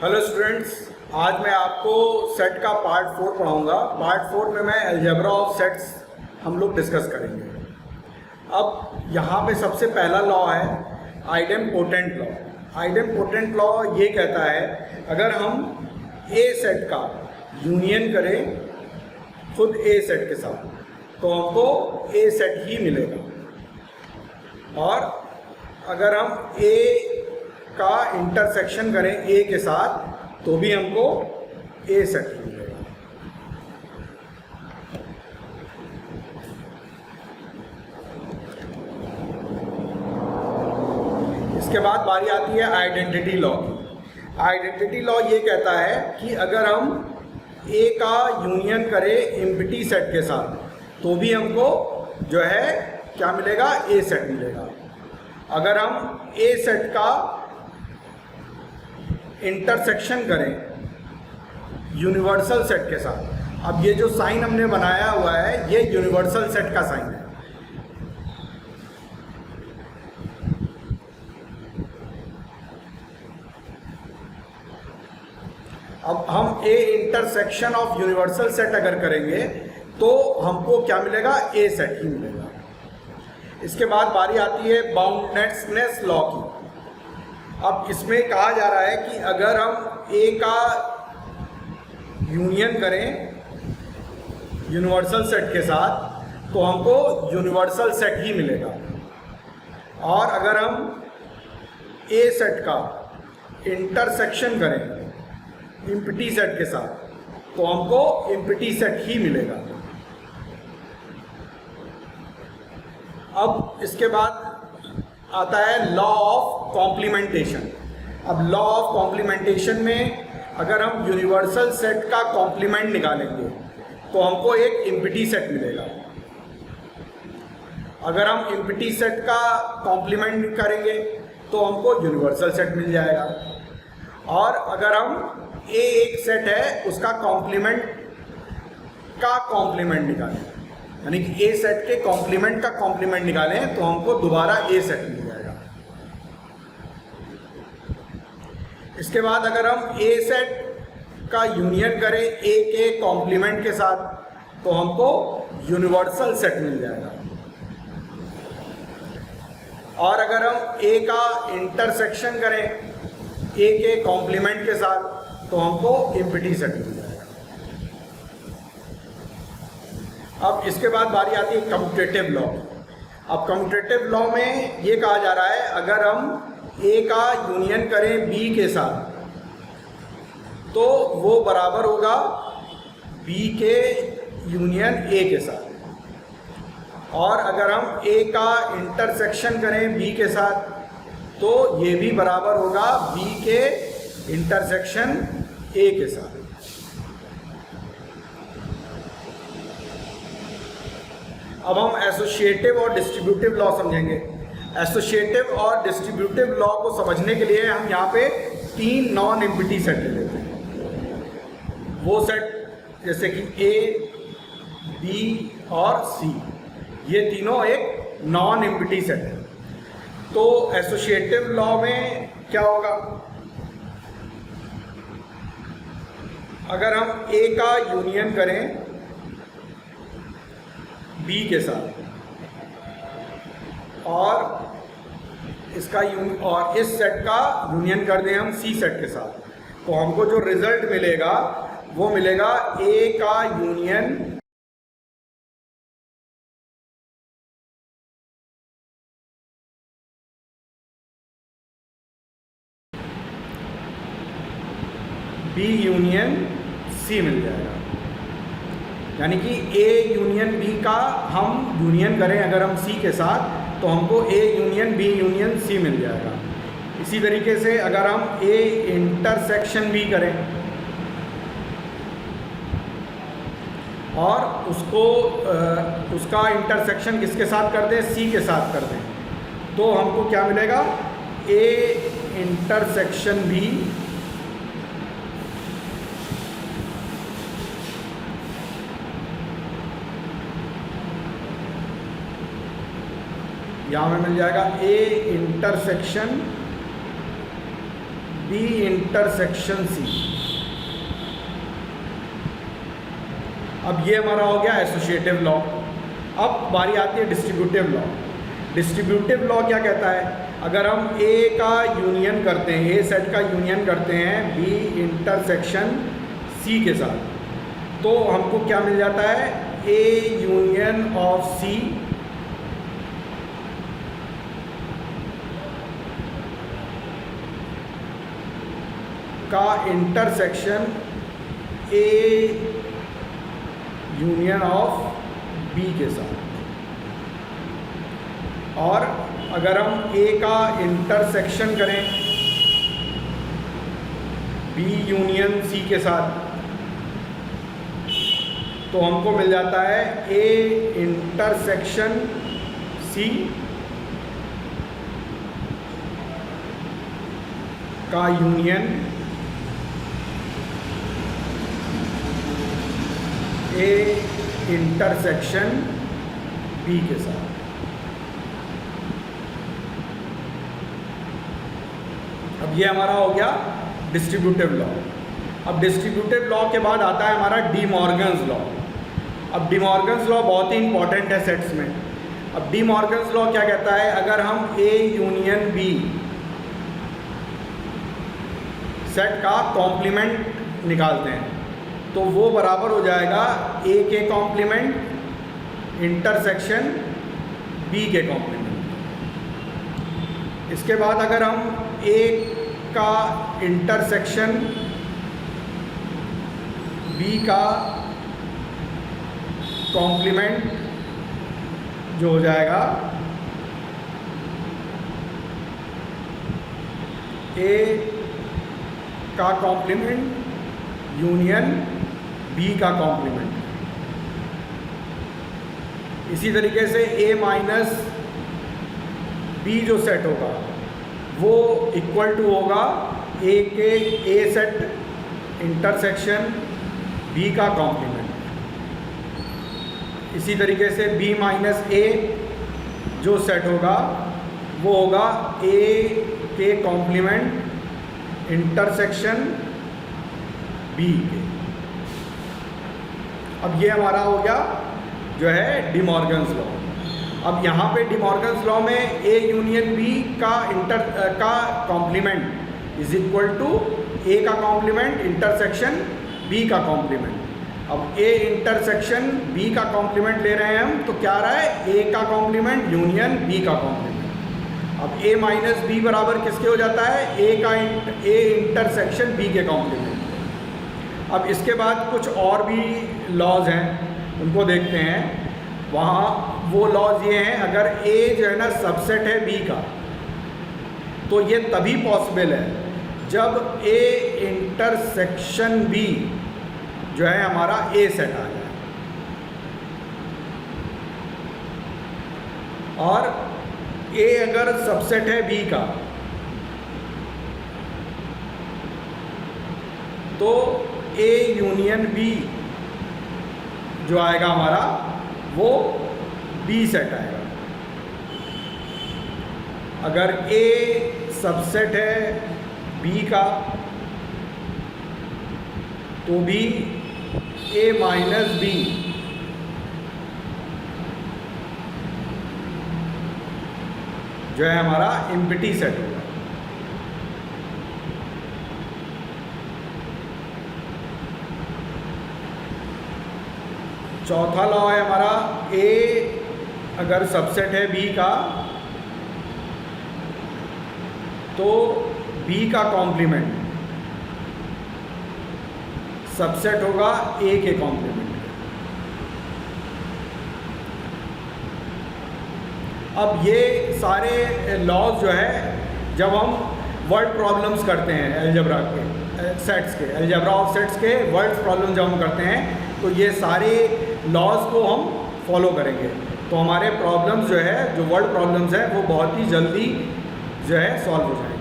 Hello students, आज मैं आपको सेट का पार्ट 4 पढ़ाऊंगा। पार्ट 4 में मैं अलजेब्रा ऑफ सेट्स हम लोग डिस्कस करेंगे। अब यहाँ पे सबसे पहला लॉ है आइडेम्पोटेंट लॉ। आइडेम्पोटेंट लॉ ये कहता है अगर हम ए सेट का यूनियन करें खुद ए सेट के साथ तो हमको ए सेट ही मिलेगा, और अगर हम ए का इंटरसेक्शन करें ए के साथ तो भी हमको ए सेट ही मिलेगा। इसके बाद बारी आती है आइडेंटिटी लॉ की। आइडेंटिटी लॉ ये कहता है कि अगर हम ए का यूनियन करें एम्प्टी सेट के साथ तो भी हमको जो है क्या मिलेगा, ए सेट मिलेगा। अगर हम ए सेट का इंटरसेक्शन करें यूनिवर्सल सेट के साथ, अब ये जो साइन हमने बनाया हुआ है ये यूनिवर्सल सेट का साइन है। अब हम A intersection of universal set अगर करेंगे तो हमको क्या मिलेगा, ए सेट ही मिलेगा। इसके बाद बारी आती है बाउंडनेस लॉ की। अब इसमें कहा जा रहा है कि अगर हम ए का यूनियन करें यूनिवर्सल सेट के साथ तो हमको यूनिवर्सल सेट ही मिलेगा, और अगर हम ए सेट का इंटरसेक्शन करें एम्प्टी सेट के साथ तो हमको एम्प्टी सेट ही मिलेगा। अब इसके बाद आता है लॉ ऑफ कॉम्प्लीमेंटेशन। अब लॉ ऑफ कॉम्प्लीमेंटेशन में अगर हम यूनिवर्सल सेट का कॉम्प्लीमेंट निकालेंगे तो हमको एक एम्प्टी सेट मिलेगा। अगर हम एम्प्टी सेट का कॉम्प्लीमेंट करेंगे तो हमको यूनिवर्सल सेट मिल जाएगा, और अगर हम ए एक सेट है उसका कॉम्प्लीमेंट का कॉम्प्लीमेंट निकालें, यानी कि ए सेट के कॉम्प्लीमेंट का कॉम्प्लीमेंट निकालें तो हमको दोबारा ए सेट मिल जाएगा। इसके बाद अगर हम ए सेट का यूनियन करें ए के कॉम्प्लीमेंट के साथ तो हमको यूनिवर्सल सेट मिल जाएगा, और अगर हम ए का इंटरसेक्शन करें ए के कॉम्प्लीमेंट के साथ तो हमको एम्प्टी सेट मिल जाएगा। अब इसके बाद बारी आती है कम्यूटेटिव लॉ। अब कम्यूटेटिव लॉ में ये कहा जा रहा है अगर हम ए का यूनियन करें बी के साथ तो वो बराबर होगा बी के यूनियन ए के साथ, और अगर हम ए का इंटरसेक्शन करें बी के साथ तो ये भी बराबर होगा बी के इंटरसेक्शन ए के साथ। अब हम एसोसिएटिव और डिस्ट्रीब्यूटिव लॉ समझेंगे। एसोसिएटिव और डिस्ट्रीब्यूटिव लॉ को समझने के लिए हम यहाँ पे 3 नॉन एम्प्टी सेट ले लेते हैं। वो सेट जैसे कि ए, बी और सी, ये तीनों एक नॉन एम्प्टी सेट है। तो एसोसिएटिव लॉ में क्या होगा, अगर हम ए का यूनियन करें बी के साथ और इसका और इस सेट का यूनियन कर दें हम सी सेट के साथ तो हमको जो रिजल्ट मिलेगा वो मिलेगा ए का यूनियन बी यूनियन सी मिल जाएगा। यानी कि ए यूनियन बी का हम यूनियन करें अगर हम सी के साथ तो हमको A union B union C मिल जाएगा। इसी तरीके से अगर हम ए इंटरसेक्शन बी करें और उसका इंटरसेक्शन किसके साथ कर दें, सी के साथ कर दें, तो हमको क्या मिलेगा, ए इंटरसेक्शन बी यहाँ में मिल जाएगा A intersection B intersection C. अब ये हमारा हो गया एसोसिएटिव लॉ। अब बारी आती है डिस्ट्रीब्यूटिव लॉ। डिस्ट्रीब्यूटिव लॉ क्या कहता है? अगर हम ए का यूनियन करते हैं, ए सेट का यूनियन करते हैं बी इंटरसेक्शन सी के साथ, तो हमको क्या मिल जाता है? ए यूनियन ऑफ सी का intersection A union of B के साथ। और अगर हम ए का इंटरसेक्शन करें बी यूनियन सी के साथ, तो हमको मिल जाता है ए इंटरसेक्शन सी का यूनियन ए इंटरसेक्शन बी के साथ। अब ये हमारा हो गया डिस्ट्रीब्यूटिव लॉ। अब डिस्ट्रीब्यूटिव लॉ के बाद आता है हमारा डी मॉर्गन्स लॉ। अब डी मॉर्गन्स लॉ बहुत ही इंपॉर्टेंट है सेट्स में। अब डी मॉर्गन्स लॉ क्या कहता है? अगर हम ए यूनियन बी सेट का कॉम्प्लीमेंट निकालते हैं, तो वो बराबर हो जाएगा ए के कॉम्प्लीमेंट इंटरसेक्शन बी के कॉम्प्लीमेंट। इसके बाद अगर हम ए का इंटरसेक्शन बी का कॉम्प्लीमेंट जो हो जाएगा ए का कॉम्प्लीमेंट यूनियन बी का कॉम्प्लीमेंट। इसी तरीके से ए माइनस बी जो सेट होगा वो इक्वल टू होगा ए के ए सेट इंटरसेक्शन बी का कॉम्प्लीमेंट। इसी तरीके से बी माइनस ए जो सेट होगा वो होगा ए के कॉम्प्लीमेंट इंटरसेक्शन बी के। अब ये हमारा हो गया जो है डी मॉर्गन्स लॉ। अब यहाँ पे डी मॉर्गन्स लॉ में ए यूनियन बी का कॉम्प्लीमेंट इज इक्वल टू ए का कॉम्प्लीमेंट इंटरसेक्शन बी का कॉम्प्लीमेंट। अब ए इंटरसेक्शन बी का कॉम्प्लीमेंट ले रहे हैं हम, तो क्या आ रहा है? ए का कॉम्प्लीमेंट यूनियन बी का कॉम्प्लीमेंट। अब ए माइनस बी बराबर किसके हो जाता है? ए इंटरसेक्शन बी के कॉम्प्लीमेंट। अब इसके बाद कुछ और भी लॉज हैं, उनको देखते हैं। वहाँ वो लॉज ये हैं, अगर ए जो है ना सबसेट है बी का, तो ये तभी पॉसिबल है जब ए इंटरसेक्शन बी जो है हमारा ए सेट आ जाए। और ए अगर सबसेट है बी का, तो ए यूनियन बी जो आएगा हमारा वो बी सेट आएगा। अगर ए सबसेट है बी का, तो भी ए माइनस बी जो है हमारा एम्प्टी सेट होगा। चौथा लॉ है हमारा, ए अगर सबसेट है बी का, तो बी का कॉम्प्लीमेंट सबसेट होगा ए के कॉम्प्लीमेंट। अब ये सारे लॉज जो है जब हम वर्ड प्रॉब्लम्स करते हैं अलजेब्रा के सेट्स के, अलजेब्रा ऑफ सेट्स के वर्ड्स प्रॉब्लम जब हम करते हैं, तो ये सारे लॉज को हम फॉलो करेंगे, तो हमारे प्रॉब्लम्स जो है, जो वर्ड प्रॉब्लम्स हैं, वो बहुत ही जल्दी जो है सॉल्व हो जाएंगे।